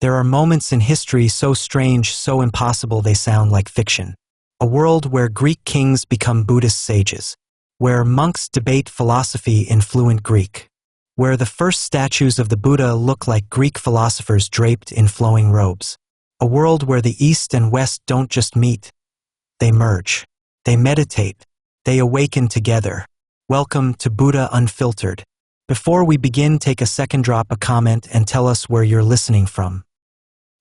There are moments in history so strange, so impossible they sound like fiction. A world where Greek kings become Buddhist sages, where monks debate philosophy in fluent Greek, where the first statues of the Buddha look like Greek philosophers draped in flowing robes. A world where the East and West don't just meet, they merge. They meditate. They awaken together. Welcome to Buddha Unfiltered. Before we begin, take a second, drop a comment, and tell us where you're listening from.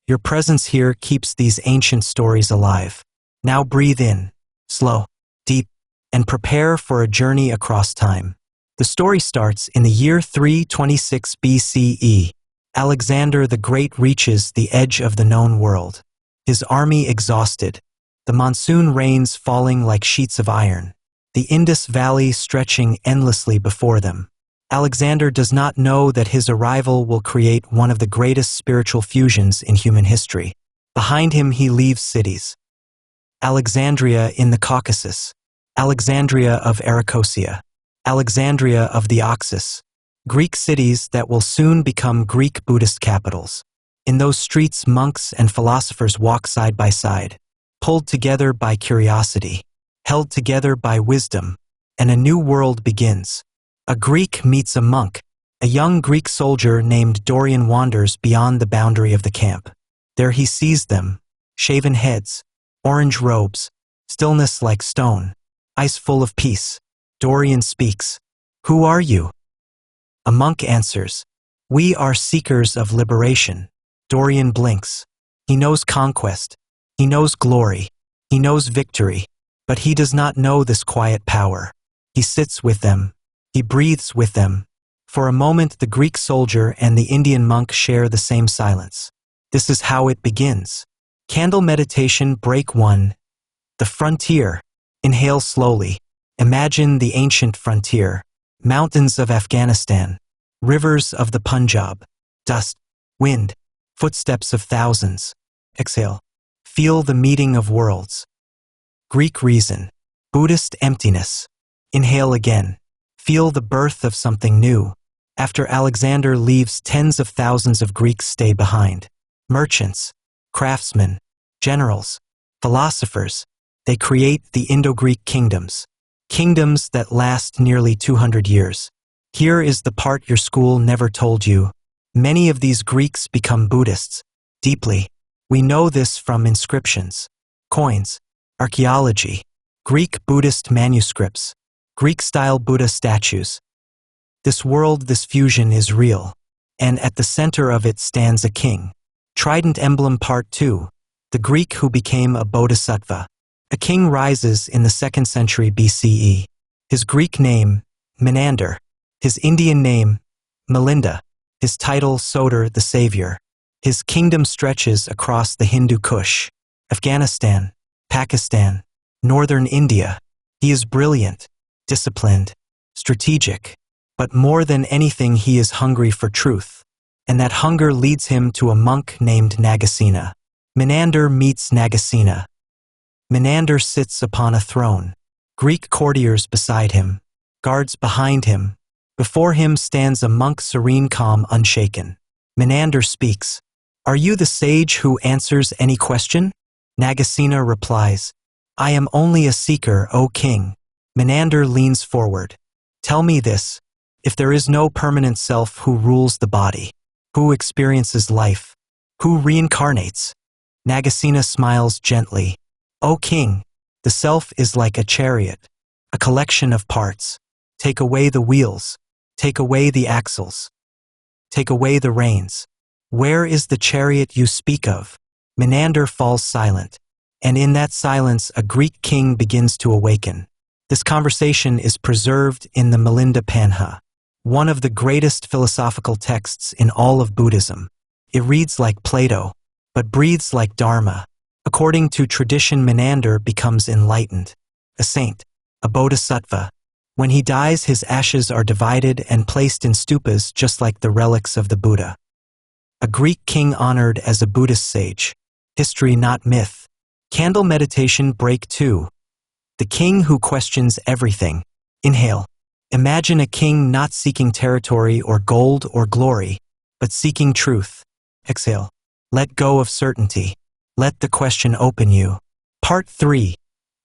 Your presence here keeps these ancient stories alive. Now breathe in, slow, deep, and prepare for a journey across time. The story starts in the year 326 BCE. Alexander the Great reaches the edge of the known world. His army exhausted, the monsoon rains falling like sheets of iron, the Indus Valley stretching endlessly before them. Alexander does not know that his arrival will create one of the greatest spiritual fusions in human history. Behind him he leaves cities. Alexandria in the Caucasus, Alexandria of Arachosia, Alexandria of the Oxus, Greek cities that will soon become Greek Buddhist capitals. In those streets, monks and philosophers walk side by side, pulled together by curiosity, held together by wisdom, and a new world begins. A Greek meets a monk. A young Greek soldier named Dorian wanders beyond the boundary of the camp. There he sees them, shaven heads, orange robes, stillness like stone, eyes full of peace. Dorian speaks. "Who are you?" A monk answers, "We are seekers of liberation." Dorian blinks. He knows conquest. He knows glory. He knows victory. But he does not know this quiet power. He sits with them. He breathes with them. For a moment, the Greek soldier and the Indian monk share the same silence. This is how it begins. Candle meditation, break 1. The frontier. Inhale slowly. Imagine the ancient frontier. Mountains of Afghanistan. Rivers of the Punjab. Dust. Wind. Footsteps of thousands. Exhale. Feel the meeting of worlds. Greek reason. Buddhist emptiness. Inhale again. Feel the birth of something new. After Alexander leaves, tens of thousands of Greeks stay behind. Merchants, craftsmen, generals, philosophers. They create the Indo-Greek kingdoms. Kingdoms that last nearly 200 years. Here is the part your school never told you. Many of these Greeks become Buddhists. Deeply. We know this from inscriptions, coins, archaeology, Greek Buddhist manuscripts, Greek-style Buddha statues. This world, this fusion is real, and at the center of it stands a king. Trident emblem part 2, the Greek who became a Bodhisattva. A king rises in the 2nd century BCE. His Greek name, Menander. His Indian name, Milinda. His title, Soter, the Savior. His kingdom stretches across the Hindu Kush, Afghanistan, Pakistan, northern India. He is brilliant, disciplined, strategic, but more than anything he is hungry for truth, and that hunger leads him to a monk named Nagasena. Menander meets Nagasena. Menander sits upon a throne, Greek courtiers beside him, guards behind him. Before him stands a monk, serene, calm, unshaken. Menander speaks. "Are you the sage who answers any question?" Nagasena replies, "I am only a seeker, O king." Menander leans forward. "Tell me this, if there is no permanent self, who rules the body? Who experiences life? Who reincarnates?" Nagasena smiles gently. "O king, the self is like a chariot, a collection of parts. Take away the wheels, take away the axles, take away the reins. Where is the chariot you speak of?" Menander falls silent, and in that silence a Greek king begins to awaken. This conversation is preserved in the Milinda Panha, one of the greatest philosophical texts in all of Buddhism. It reads like Plato, but breathes like Dharma. According to tradition, Menander becomes enlightened, a saint, a bodhisattva. When he dies, his ashes are divided and placed in stupas just like the relics of the Buddha. A Greek king honored as a Buddhist sage. History, not myth. Candle meditation, break 2. The king who questions everything. Inhale. Imagine a king not seeking territory or gold or glory, but seeking truth. Exhale. Let go of certainty. Let the question open you. Part 3.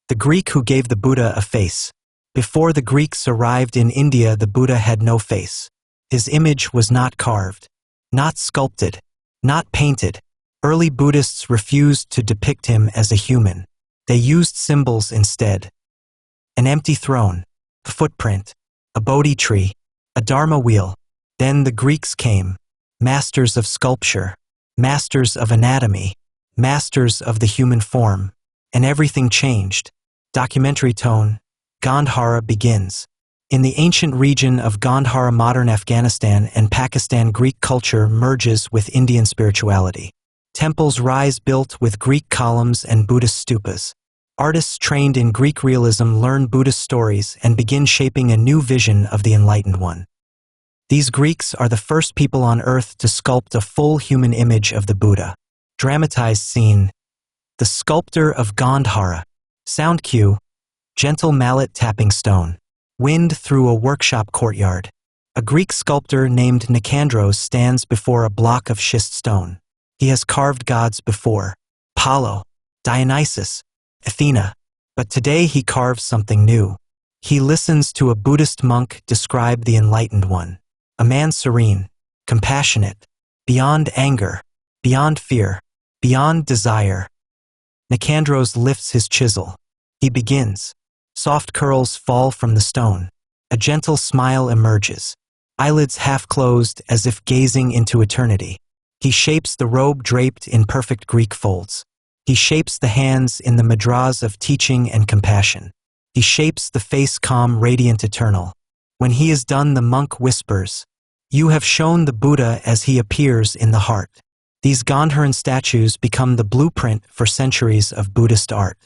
The Greek who gave the Buddha a face. Before the Greeks arrived in India, the Buddha had no face. His image was not carved, not sculpted, not painted. Early Buddhists refused to depict him as a human. They used symbols instead. An empty throne, a footprint, a Bodhi tree, a Dharma wheel. Then the Greeks came, masters of sculpture, masters of anatomy, masters of the human form, and everything changed. Documentary tone. Gandhara begins. In the ancient region of Gandhara, modern Afghanistan and Pakistan, Greek culture merges with Indian spirituality. Temples rise built with Greek columns and Buddhist stupas. Artists trained in Greek realism learn Buddhist stories and begin shaping a new vision of the Enlightened One. These Greeks are the first people on earth to sculpt a full human image of the Buddha. Dramatized scene. The sculptor of Gandhara. Sound cue. Gentle mallet tapping stone. Wind through a workshop courtyard. A Greek sculptor named Nicandros stands before a block of schist stone. He has carved gods before. Apollo, Dionysus, Athena. But today he carves something new. He listens to a Buddhist monk describe the Enlightened One. A man serene, compassionate, beyond anger, beyond fear, beyond desire. Nicandros lifts his chisel. He begins. Soft curls fall from the stone. A gentle smile emerges. Eyelids half closed as if gazing into eternity. He shapes the robe draped in perfect Greek folds. He shapes the hands in the mudras of teaching and compassion. He shapes the face calm, radiant, eternal. When he is done, the monk whispers, "You have shown the Buddha as he appears in the heart." These Gandharan statues become the blueprint for centuries of Buddhist art.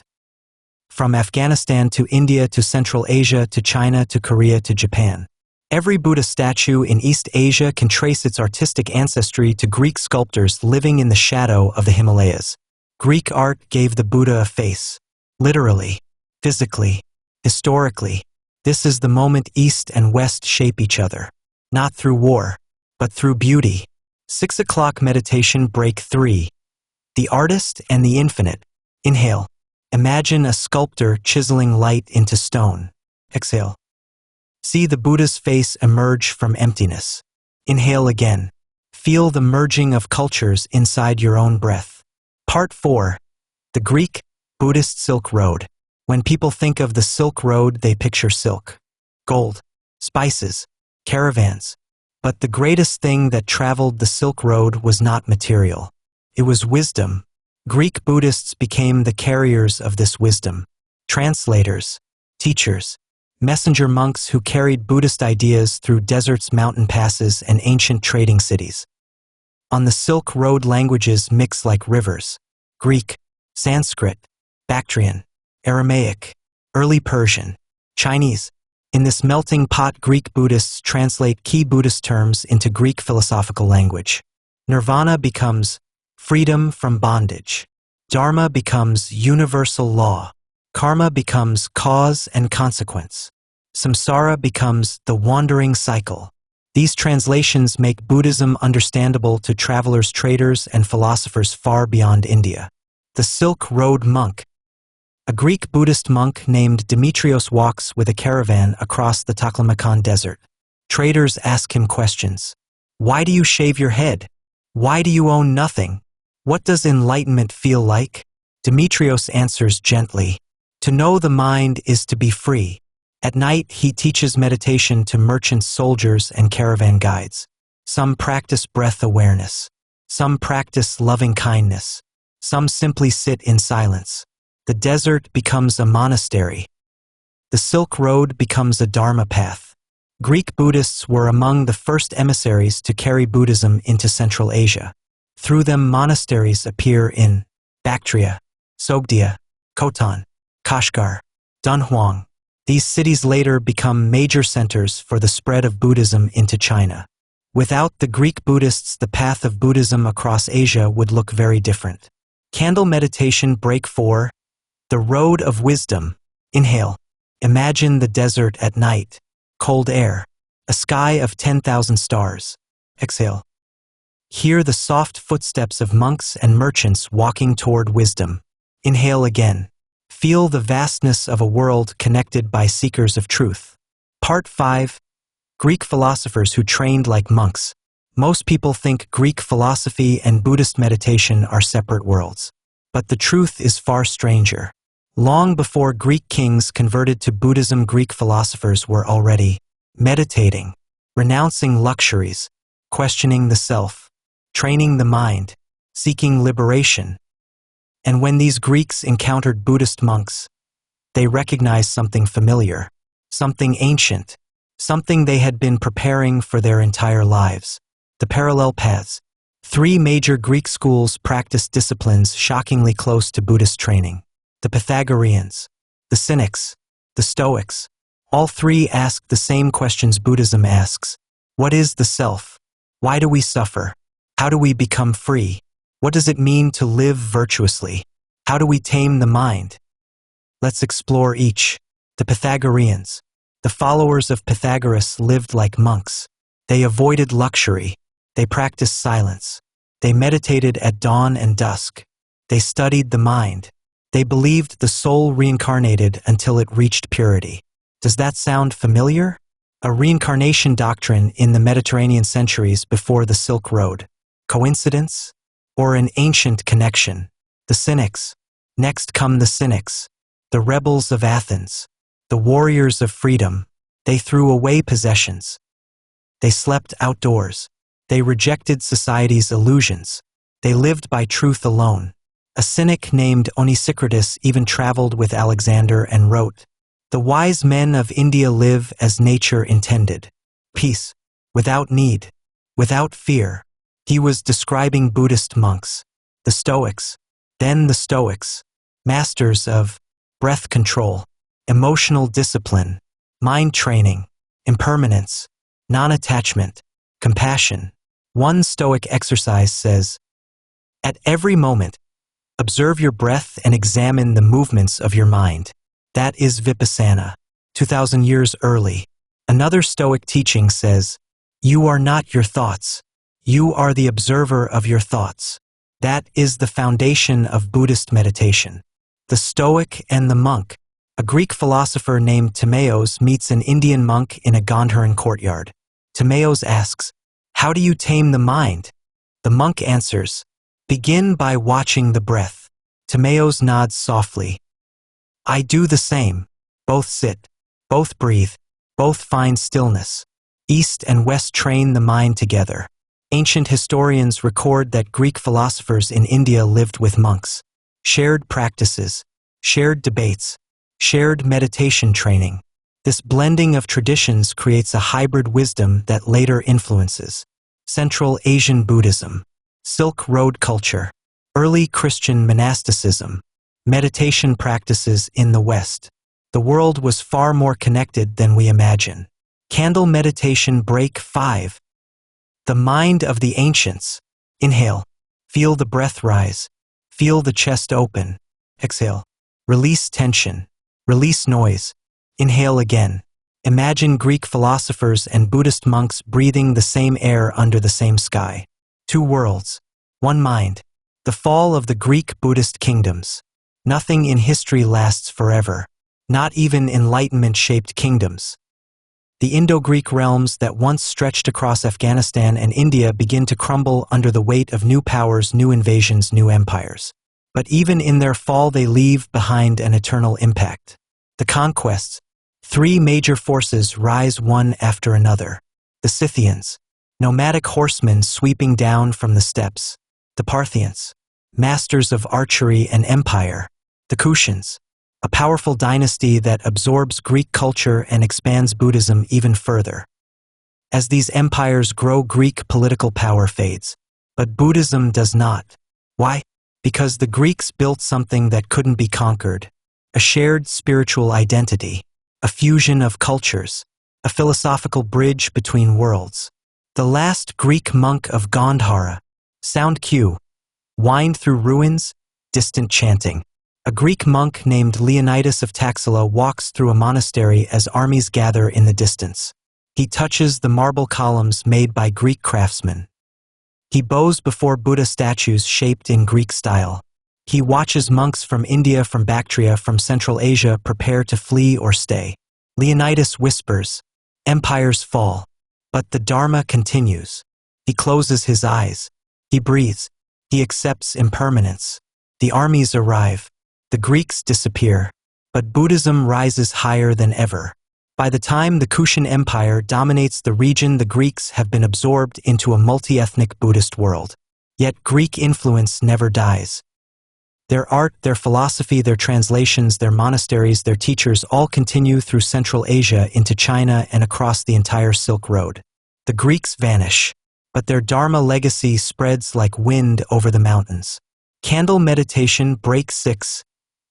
From Afghanistan to India to Central Asia to China to Korea to Japan. Every Buddha statue in East Asia can trace its artistic ancestry to Greek sculptors living in the shadow of the Himalayas. Greek art gave the Buddha a face. Literally, physically, historically. This is the moment East and West shape each other. Not through war, but through beauty. 6 o'clock meditation break 3. The artist and the infinite. Inhale. Imagine a sculptor chiseling light into stone. Exhale. See the Buddha's face emerge from emptiness. Inhale again. Feel the merging of cultures inside your own breath. Part 4. The Greek, Buddhist Silk Road. When people think of the Silk Road, they picture silk, gold, spices, caravans. But the greatest thing that traveled the Silk Road was not material. It was wisdom. Greek Buddhists became the carriers of this wisdom. Translators, teachers, messenger monks who carried Buddhist ideas through deserts, mountain passes, and ancient trading cities. On the Silk Road, languages mix like rivers. Greek, Sanskrit, Bactrian, Aramaic, early Persian, Chinese. In this melting pot, Greek Buddhists translate key Buddhist terms into Greek philosophical language. Nirvana becomes freedom from bondage. Dharma becomes universal law. Karma becomes cause and consequence. Samsara becomes the wandering cycle. These translations make Buddhism understandable to travelers, traders, and philosophers far beyond India. The Silk Road Monk. A Greek Buddhist monk named Demetrios walks with a caravan across the Taklamakan Desert. Traders ask him questions. Why do you shave your head? Why do you own nothing? What does enlightenment feel like? Demetrios answers gently. To know the mind is to be free. At night, he teaches meditation to merchants, soldiers, and caravan guides. Some practice breath awareness. Some practice loving kindness. Some simply sit in silence. The desert becomes a monastery. The Silk Road becomes a Dharma path. Greek Buddhists were among the first emissaries to carry Buddhism into Central Asia. Through them, monasteries appear in Bactria, Sogdia, Khotan, Kashgar, Dunhuang. These cities later become major centers for the spread of Buddhism into China. Without the Greek Buddhists, the path of Buddhism across Asia would look very different. Candle meditation break 4. The road of wisdom. Inhale. Imagine the desert at night. Cold air. A sky of 10,000 stars. Exhale. Hear the soft footsteps of monks and merchants walking toward wisdom. Inhale again. Feel the vastness of a world connected by seekers of truth. Part 5. Greek philosophers who trained like monks. Most people think Greek philosophy and Buddhist meditation are separate worlds. But the truth is far stranger. Long before Greek kings converted to Buddhism, Greek philosophers were already meditating, renouncing luxuries, questioning the self, training the mind, seeking liberation. And when these Greeks encountered Buddhist monks, they recognized something familiar, something ancient, something they had been preparing for their entire lives. The parallel paths. 3 major Greek schools practiced disciplines shockingly close to Buddhist training. The Pythagoreans, the Cynics, the Stoics. All 3 asked the same questions Buddhism asks. What is the self? Why do we suffer? How do we become free? What does it mean to live virtuously? How do we tame the mind? Let's explore each. The Pythagoreans. The followers of Pythagoras lived like monks. They avoided luxury. They practiced silence. They meditated at dawn and dusk. They studied the mind. They believed the soul reincarnated until it reached purity. Does that sound familiar? A reincarnation doctrine in the Mediterranean centuries before the Silk Road. Coincidence? Or an ancient connection? The Cynics. Next come the Cynics, the rebels of Athens, the warriors of freedom. They threw away possessions. They slept outdoors. They rejected society's illusions. They lived by truth alone. A cynic named Onesicritus even traveled with Alexander and wrote, "The wise men of India live as nature intended. Peace, without need, without fear." He was describing Buddhist monks, the Stoics, then the Stoics, masters of breath control, emotional discipline, mind training, impermanence, non-attachment, compassion. One Stoic exercise says, "At every moment, observe your breath and examine the movements of your mind." That is Vipassana, 2,000 years early. Another Stoic teaching says, "You are not your thoughts. You are the observer of your thoughts." That is the foundation of Buddhist meditation. The Stoic and the monk. A Greek philosopher named Timaeus meets an Indian monk in a Gandharan courtyard. Timaeus asks, "How do you tame the mind?" The monk answers, "Begin by watching the breath." Timaeus nods softly. "I do the same. Both sit, both breathe, both find stillness. East and West train the mind together." Ancient historians record that Greek philosophers in India lived with monks. Shared practices, shared debates, shared meditation training. This blending of traditions creates a hybrid wisdom that later influences Central Asian Buddhism, Silk Road culture, early Christian monasticism, meditation practices in the West. The world was far more connected than we imagine. Candle meditation break 5. The mind of the ancients. Inhale. Feel the breath rise. Feel the chest open. Exhale. Release tension. Release noise. Inhale again. Imagine Greek philosophers and Buddhist monks breathing the same air under the same sky. 2 worlds. 1 mind. The fall of the Greek Buddhist kingdoms. Nothing in history lasts forever. Not even Enlightenment-shaped kingdoms. The Indo-Greek realms that once stretched across Afghanistan and India begin to crumble under the weight of new powers, new invasions, new empires. But even in their fall, they leave behind an eternal impact. The conquests. 3 major forces rise one after another. The Scythians, nomadic horsemen sweeping down from the steppes. The Parthians, masters of archery and empire. The Kushans, a powerful dynasty that absorbs Greek culture and expands Buddhism even further. As these empires grow, Greek political power fades. But Buddhism does not. Why? Because the Greeks built something that couldn't be conquered. A shared spiritual identity. A fusion of cultures. A philosophical bridge between worlds. The last Greek monk of Gandhara. Sound cue. Wind through ruins, distant chanting. A Greek monk named Leonidas of Taxila walks through a monastery as armies gather in the distance. He touches the marble columns made by Greek craftsmen. He bows before Buddha statues shaped in Greek style. He watches monks from India, from Bactria, from Central Asia prepare to flee or stay. Leonidas whispers, "Empires fall, but the Dharma continues." He closes his eyes. He breathes. He accepts impermanence. The armies arrive. The Greeks disappear. But Buddhism rises higher than ever. By the time the Kushan Empire dominates the region, the Greeks have been absorbed into a multi-ethnic Buddhist world. Yet Greek influence never dies. Their art, their philosophy, their translations, their monasteries, their teachers all continue through Central Asia into China and across the entire Silk Road. The Greeks vanish, but their Dharma legacy spreads like wind over the mountains. Candle meditation, break 6.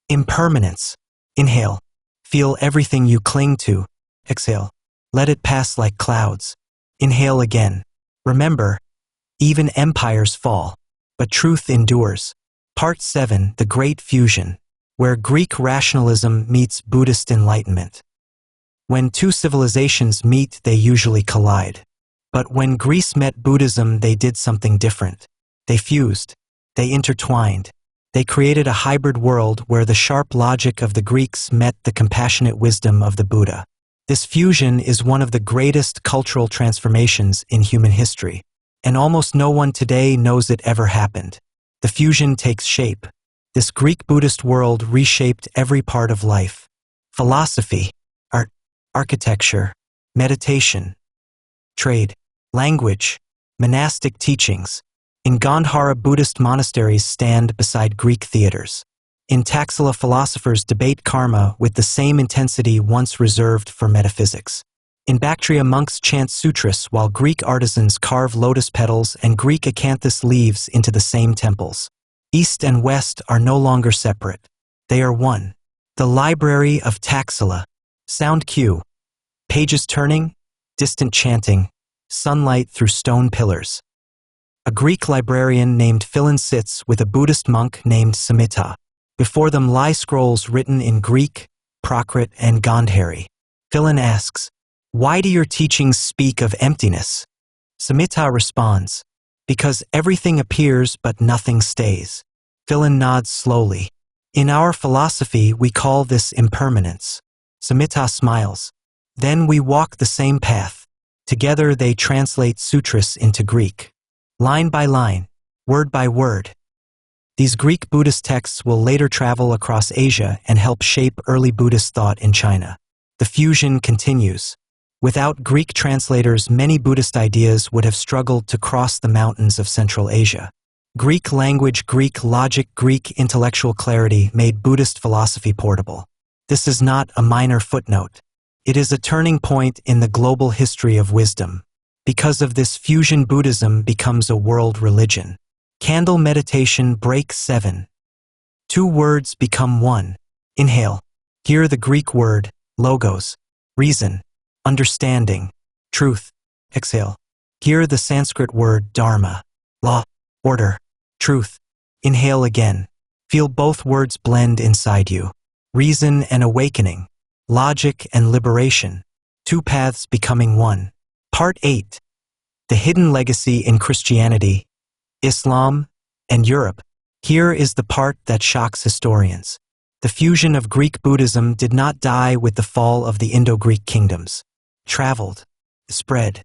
Impermanence. Inhale. Feel everything you cling to. Exhale. Let it pass like clouds. Inhale again. Remember, even empires fall, but truth endures. Part 7, The Great Fusion, where Greek rationalism meets Buddhist enlightenment. When two civilizations meet, they usually collide. But when Greece met Buddhism, they did something different. They fused. They intertwined. They created a hybrid world where the sharp logic of the Greeks met the compassionate wisdom of the Buddha. This fusion is one of the greatest cultural transformations in human history, and almost no one today knows it ever happened. The fusion takes shape. This Greek Buddhist world reshaped every part of life. Philosophy, art, architecture, meditation, trade, language, monastic teachings. In Gandhara, Buddhist monasteries stand beside Greek theaters. In Taxila, philosophers debate karma with the same intensity once reserved for metaphysics. In Bactria, monks chant sutras while Greek artisans carve lotus petals and Greek acanthus leaves into the same temples. East and West are no longer separate. They are one. The Library of Taxila. Sound cue. Pages turning, distant chanting, sunlight through stone pillars. A Greek librarian named Philon sits with a Buddhist monk named Samitta. Before them lie scrolls written in Greek, Prakrit, and Gandhari. Philon asks, "Why do your teachings speak of emptiness?" Samitta responds, "Because everything appears but nothing stays." Philon nods slowly. "In our philosophy, we call this impermanence." Samitta smiles. "Then we walk the same path." Together they translate sutras into Greek. Line by line, word by word. These Greek Buddhist texts will later travel across Asia and help shape early Buddhist thought in China. The fusion continues. Without Greek translators, many Buddhist ideas would have struggled to cross the mountains of Central Asia. Greek language, Greek logic, Greek intellectual clarity made Buddhist philosophy portable. This is not a minor footnote. It is a turning point in the global history of wisdom. Because of this fusion, Buddhism becomes a world religion. Candle meditation, break 7. Two words become one. Inhale. Hear the Greek word, logos, reason, understanding, truth. Exhale. Hear the Sanskrit word, dharma, law, order, truth. Inhale again. Feel both words blend inside you. Reason and awakening, logic and liberation. Two paths becoming one. Part 8. The Hidden Legacy in Christianity, Islam, and Europe. Here is the part that shocks historians. The fusion of Greek Buddhism did not die with the fall of the Indo-Greek kingdoms. It traveled, spread.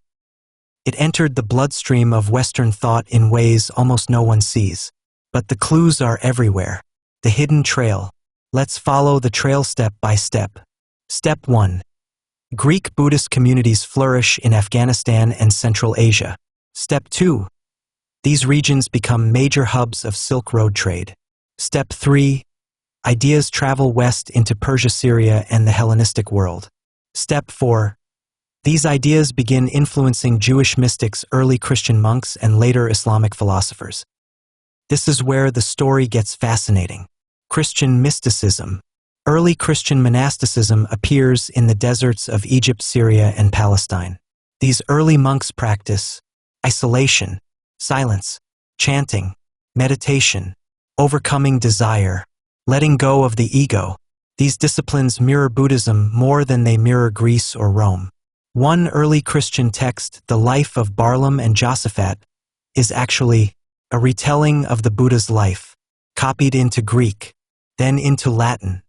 It entered the bloodstream of Western thought in ways almost no one sees. But the clues are everywhere. The hidden trail. Let's follow the trail step by step. Step 1. Greek Buddhist communities flourish in Afghanistan and Central Asia. Step 2. These regions become major hubs of Silk Road trade. Step 3. Ideas travel west into Persia, Syria, and the Hellenistic world. Step 4. These ideas begin influencing Jewish mystics, early Christian monks, and later Islamic philosophers. This is where the story gets fascinating. Christian mysticism. Early Christian monasticism appears in the deserts of Egypt, Syria, and Palestine. These early monks practice isolation, silence, chanting, meditation, overcoming desire, letting go of the ego. These disciplines mirror Buddhism more than they mirror Greece or Rome. One early Christian text, The Life of Barlaam and Josaphat, is actually a retelling of the Buddha's life, copied into Greek, then into Latin,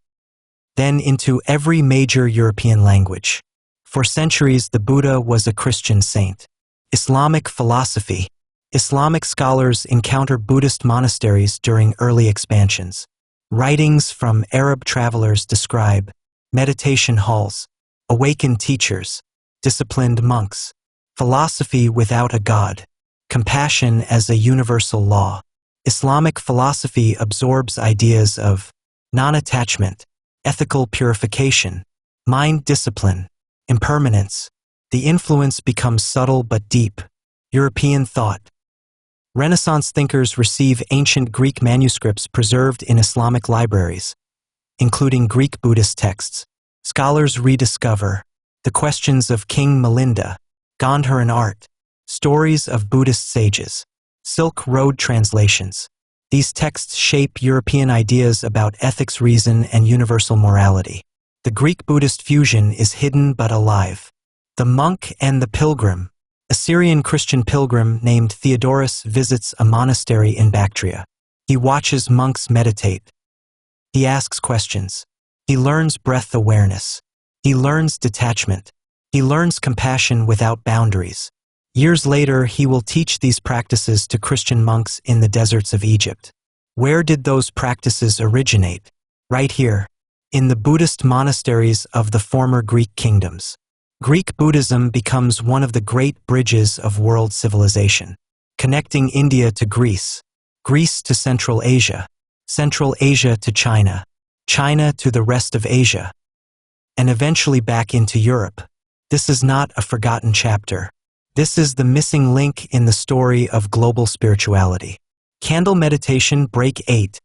then into every major European language. For centuries, the Buddha was a Christian saint. Islamic philosophy. Islamic scholars encounter Buddhist monasteries during early expansions. Writings from Arab travelers describe meditation halls, awakened teachers, disciplined monks, philosophy without a god, compassion as a universal law. Islamic philosophy absorbs ideas of non-attachment, ethical purification, mind discipline, impermanence. The influence becomes subtle but deep. European thought. Renaissance thinkers receive ancient Greek manuscripts preserved in Islamic libraries, including Greek Buddhist texts. Scholars rediscover the questions of King Milinda, Gandharan art, stories of Buddhist sages, Silk Road translations. These texts shape European ideas about ethics, reason, and universal morality. The Greek-Buddhist fusion is hidden but alive. The monk and the pilgrim. A Syrian Christian pilgrim named Theodorus visits a monastery in Bactria. He watches monks meditate. He asks questions. He learns breath awareness. He learns detachment. He learns compassion without boundaries. Years later, he will teach these practices to Christian monks in the deserts of Egypt. Where did those practices originate? Right here, in the Buddhist monasteries of the former Greek kingdoms. Greek Buddhism becomes one of the great bridges of world civilization, connecting India to Greece, Greece to Central Asia, Central Asia to China, China to the rest of Asia, and eventually back into Europe. This is not a forgotten chapter. This is the missing link in the story of global spirituality. Candle meditation, break 8.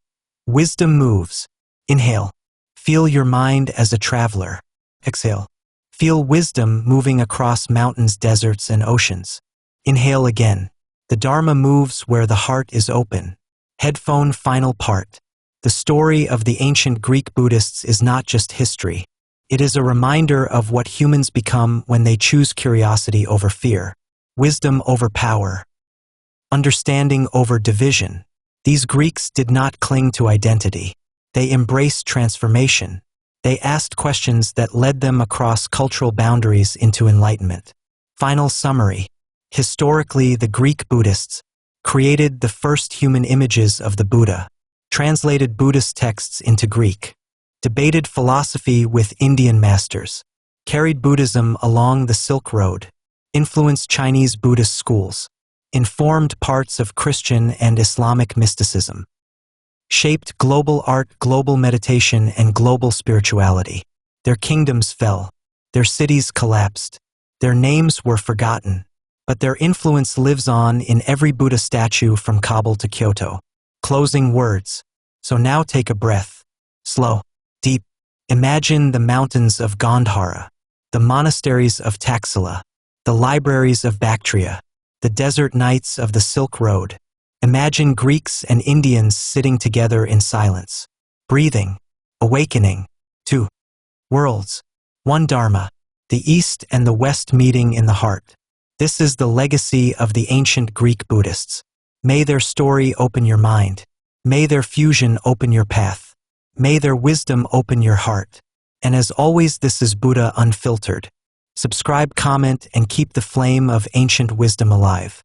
Wisdom moves. Inhale. Feel your mind as a traveler. Exhale. Feel wisdom moving across mountains, deserts, and oceans. Inhale again. The Dharma moves where the heart is open. Headphone, final part. The story of the ancient Greek Buddhists is not just history. It is a reminder of what humans become when they choose curiosity over fear, wisdom over power, understanding over division. These Greeks did not cling to identity. They embraced transformation. They asked questions that led them across cultural boundaries into enlightenment. Final summary. Historically, the Greek Buddhists created the first human images of the Buddha, translated Buddhist texts into Greek, debated philosophy with Indian masters, carried Buddhism along the Silk Road, influenced Chinese Buddhist schools, informed parts of Christian and Islamic mysticism, shaped global art, global meditation, and global spirituality. Their kingdoms fell. Their cities collapsed. Their names were forgotten. But their influence lives on in every Buddha statue from Kabul to Kyoto. Closing words. So now take a breath. Slow. Deep. Imagine the mountains of Gandhara, the monasteries of Taxila, the libraries of Bactria, the desert nights of the Silk Road. Imagine Greeks and Indians sitting together in silence, breathing, awakening. 2 worlds, 1 Dharma, the East and the West meeting in the heart. This is the legacy of the ancient Greek Buddhists. May their story open your mind. May their fusion open your path. May their wisdom open your heart. And as always, this is Buddha Unfiltered. Subscribe, comment, and keep the flame of ancient wisdom alive.